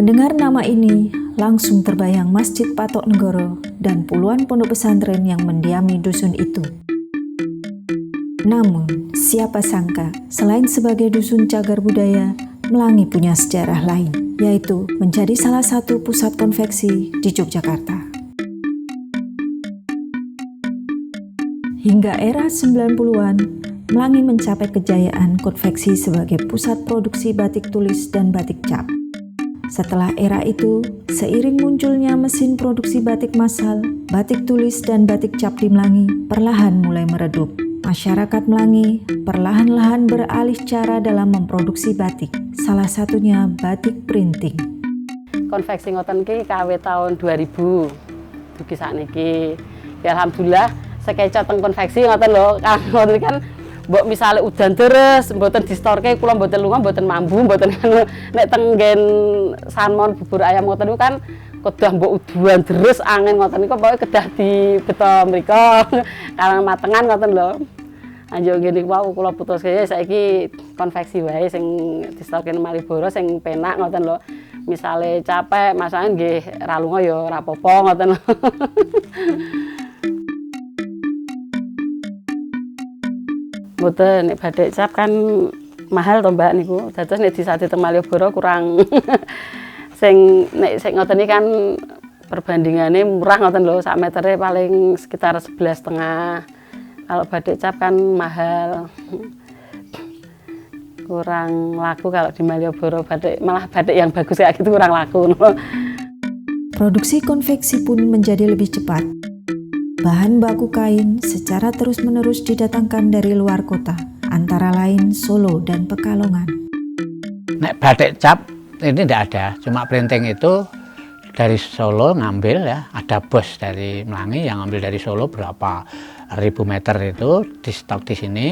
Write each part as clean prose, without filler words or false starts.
Mendengar nama ini, langsung terbayang Masjid Patok Negoro dan puluhan pondok pesantren yang mendiami dusun itu. Namun, siapa sangka, selain sebagai dusun cagar budaya, Melangi punya sejarah lain, yaitu menjadi salah satu pusat konveksi di Yogyakarta. Hingga era 90-an, Melangi mencapai kejayaan konveksi sebagai pusat produksi batik tulis dan batik cap. Setelah era itu, seiring munculnya mesin produksi batik massal, batik tulis dan batik cap di Melangi perlahan mulai meredup. Masyarakat Melangi perlahan-lahan beralih cara dalam memproduksi batik, salah satunya batik printing. Konveksi ngoten ki kawe tahun 2000 dugi sakniki. Ya alhamdulillah sekecot teng konveksi ngoten lho. Ngoten kan mbok misale udan terus mboten distorke kula mboten lunga mboten mambu mboten nek teng nggen salmon bubur ayam ngoten niku kan kedah mbok udan terus angin ngoten niku pokoke kedah dibeto mriko karang matengan ngoten lho. Anjuk ngene wau kula putuske saiki konveksi wae sing distorke Malioboro sing penak ngoten lho. Misale capek masane nggih ra lunga ya ora apa-apa ngoten lho. Mboten nek batik cap kan mahal to Mbak niku. Dados nek disate teng Malioboro kurang sing ngoten iki kan perbandingane murah ngoten lho. Sak metere paling sekitar 11,5. Kalau batik cap kan mahal. Kurang laku kalau di Malioboro malah batik yang bagus kayak gitu kurang laku. Produksi konveksi pun menjadi lebih cepat. Bahan baku kain secara terus-menerus didatangkan dari luar kota, antara lain Solo dan Pekalongan. Nek batik cap ini tidak ada, cuma printing itu dari Solo ngambil ya, ada bos dari Melangi yang ngambil dari Solo berapa ribu meter itu di stok di sini.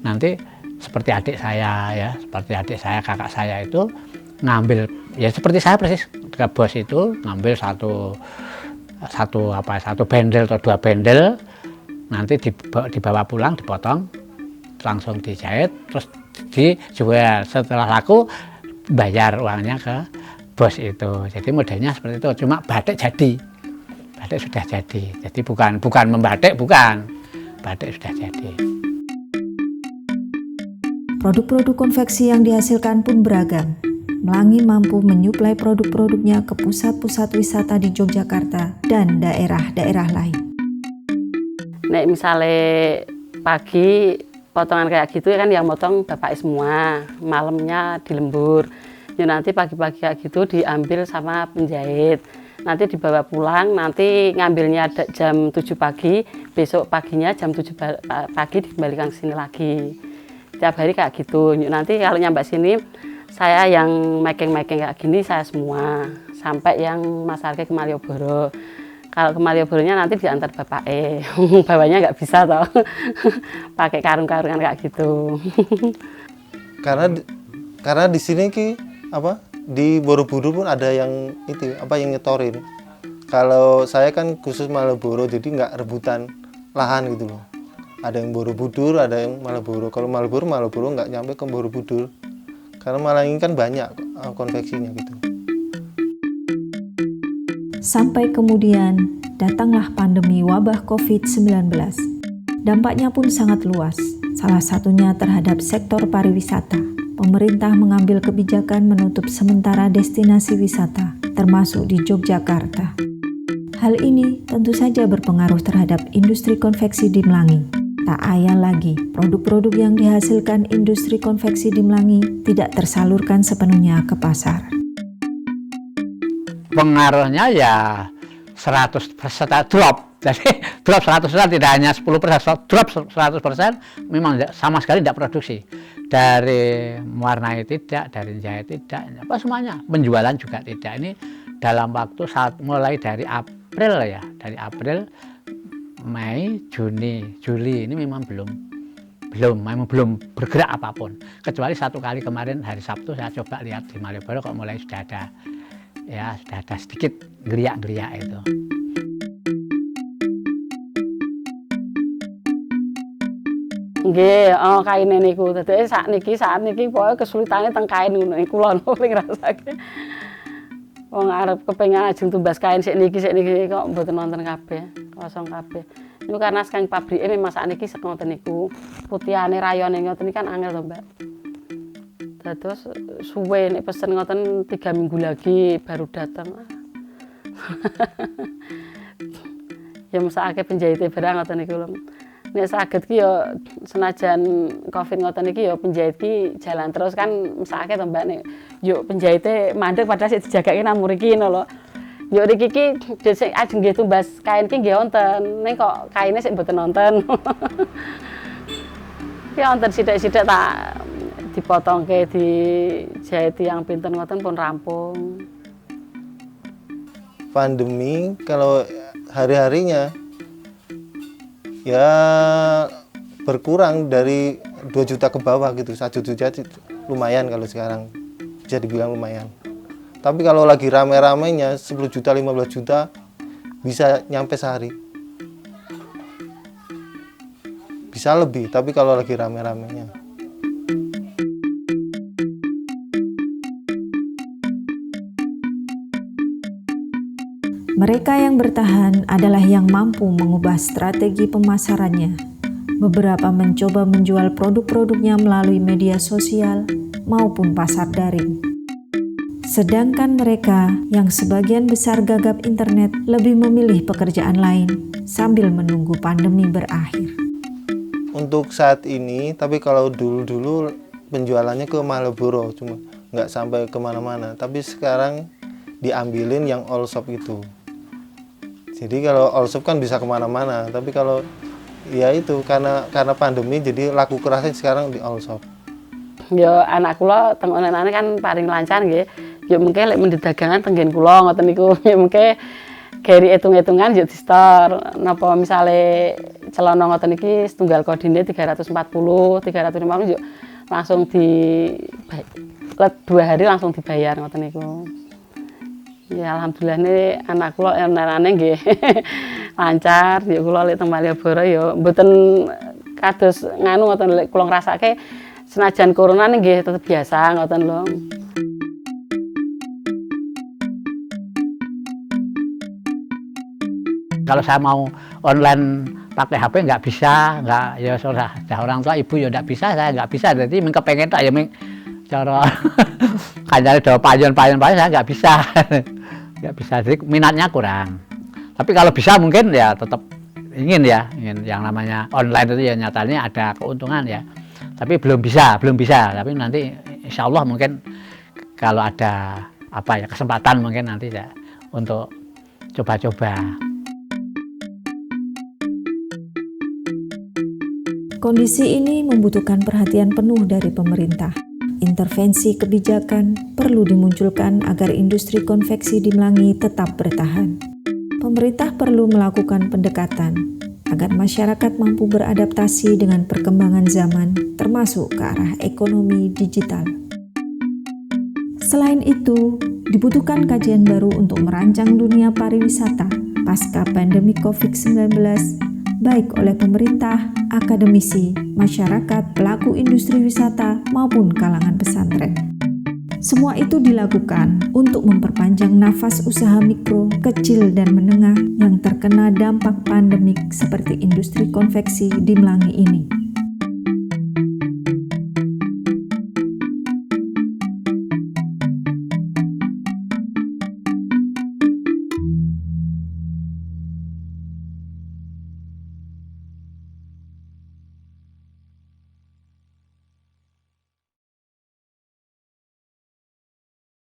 Nanti seperti adik saya ya, seperti adik saya, kakak saya itu ngambil ya seperti saya persis ke bos itu ngambil satu bendel atau dua bendel, nanti dibawa pulang, dipotong, langsung dijahit, terus dijual. Setelah laku bayar uangnya ke bos itu. Jadi modelnya seperti itu. Cuma batik jadi, batik sudah jadi. Jadi bukan membatik, bukan, batik sudah jadi. Produk-produk konveksi yang dihasilkan pun beragam. Melangi mampu menyuplai produk-produknya ke pusat-pusat wisata di Yogyakarta dan daerah-daerah lain. Nek misale pagi potongan kayak gitu kan yang motong bapak semua, malamnya di lembur. Ya nanti pagi-pagi kayak gitu diambil sama penjahit. Nanti dibawa pulang, nanti ngambilnya jam 7 pagi, besok paginya jam 7 pagi dikembalikan ke sini lagi. Tiap hari kayak gitu. Nanti kalau nyampe sini saya yang making kayak gini saya semua sampai yang masarke ke Malioboro. Kalau ke Malioboronya nanti diantar bapake, bawanya nggak bisa toh, pakai karung-karungan kayak gitu. Karena di sini di Borobudur pun ada yang yang nyetorin. Kalau saya kan khusus Malioboro jadi nggak rebutan lahan gitu loh. Ada yang Borobudur, ada yang Malioboro. Kalau Malioboro nggak nyampe ke Borobudur. Karena Melangi kan banyak konveksinya gitu. Sampai kemudian datanglah pandemi wabah COVID-19. Dampaknya pun sangat luas, salah satunya terhadap sektor pariwisata. Pemerintah mengambil kebijakan menutup sementara destinasi wisata, termasuk di Yogyakarta. Hal ini tentu saja berpengaruh terhadap industri konveksi di Melangi. Tak ayal lagi, produk-produk yang dihasilkan industri konveksi di Melangi tidak tersalurkan sepenuhnya ke pasar. Pengaruhnya ya 100% drop. Jadi drop 100%, tidak hanya 10%, drop 100%, memang sama sekali tidak produksi. Dari mewarnai tidak, dari jahit tidak, apa semuanya. Penjualan juga tidak. Ini dalam waktu mulai dari April ya, dari April, Mei, Juni, Juli ini memang belum bergerak apapun. Kecuali satu kali kemarin hari Sabtu saya coba lihat di Malioboro kok mulai sudah ada sedikit geliat-geliat itu. Nggih, kaine niku. Dadi saat niki pokoke kesulitane teng kain ngono. Kula paling ngrasake. Wong arep kepengin ajeng tumbas kain sik niki kok mboten nonton kabeh, kosong kabeh. Niku karena saking pabrike memang sakniki ngoten niku. Putihane rayone ngoten iki kan angel to, Mbak. Terus suwe nek pesen ngoten 3 minggu lagi baru datang. Ya mesake penjahite barang ngoten niku lho. Nek saged ki ya senajan Covid ngoten iki ya penjahit ki jalan terus kan mesake to Mbak nek yo penjahite mandek padahal sik dijagake nang mriki ngono lho. Yo riki ki sik ajeng nggih tumbas kain ki nggih wonten, ning kok kaine sik mboten wonten. Ya wonten sithik-sithik tak dipotongke dijahit yang pinten ngoten pun rampung. Pandemi kalau hari-harinya ya berkurang dari 2 juta ke bawah gitu. 1 juta lumayan kalau sekarang, bisa dibilang lumayan. Tapi kalau lagi rame-ramenya 10 juta, 15 juta bisa nyampe sehari. Bisa lebih, tapi kalau lagi rame-ramenya. Mereka yang bertahan adalah yang mampu mengubah strategi pemasarannya. Beberapa mencoba menjual produk-produknya melalui media sosial maupun pasar daring. Sedangkan mereka yang sebagian besar gagap internet lebih memilih pekerjaan lain sambil menunggu pandemi berakhir. Untuk saat ini, tapi kalau dulu-dulu penjualannya ke Malioboro, cuma nggak sampai kemana-mana. Tapi sekarang diambilin yang all shop itu. Jadi kalau all shop kan bisa kemana-mana, tapi kalau ya itu karena pandemi jadi laku kerasnya sekarang di all shop. Ya anak kula teng online kan paling lancar nggih. Ya mungkin lek mendhet dagangan tenggen kula ngoten niku. Ya mungkin gari hitung-hitungan ya di store. Napa misale celana ngoten iki setunggal kodine 340, 350 yo langsung let 2 hari langsung dibayar ngoten niku. Ya alhamdulillah nih anak kula enane nggih lancar. Ya kula lek teng Malioboro ya mboten kados nganu ngoten lek kula ngrasake senajan corona nggih tetep biasa ngoten lho. Kalau saya mau online pakai HP nggak bisa, nggak ya sudah orang tua ibu ya nggak bisa, saya nggak bisa. Jadi ming kepengen tak ya ming cara kanyare do payon saya nggak bisa. Nggak bisa, jadi minatnya kurang. Tapi kalau bisa mungkin ya tetap ingin yang namanya online itu ya nyatanya ada keuntungan ya. Tapi belum bisa. Tapi nanti insya Allah mungkin kalau ada kesempatan mungkin nanti ya untuk coba-coba. Kondisi ini membutuhkan perhatian penuh dari pemerintah. Intervensi kebijakan perlu dimunculkan agar industri konveksi di Melangi tetap bertahan. Pemerintah perlu melakukan pendekatan agar masyarakat mampu beradaptasi dengan perkembangan zaman, termasuk ke arah ekonomi digital. Selain itu, dibutuhkan kajian baru untuk merancang dunia pariwisata pasca pandemi COVID-19, baik oleh pemerintah, akademisi, masyarakat, pelaku industri wisata, maupun kalangan pesantren. Semua itu dilakukan untuk memperpanjang nafas usaha mikro, kecil, dan menengah yang terkena dampak pandemik seperti industri konveksi di Melangi ini.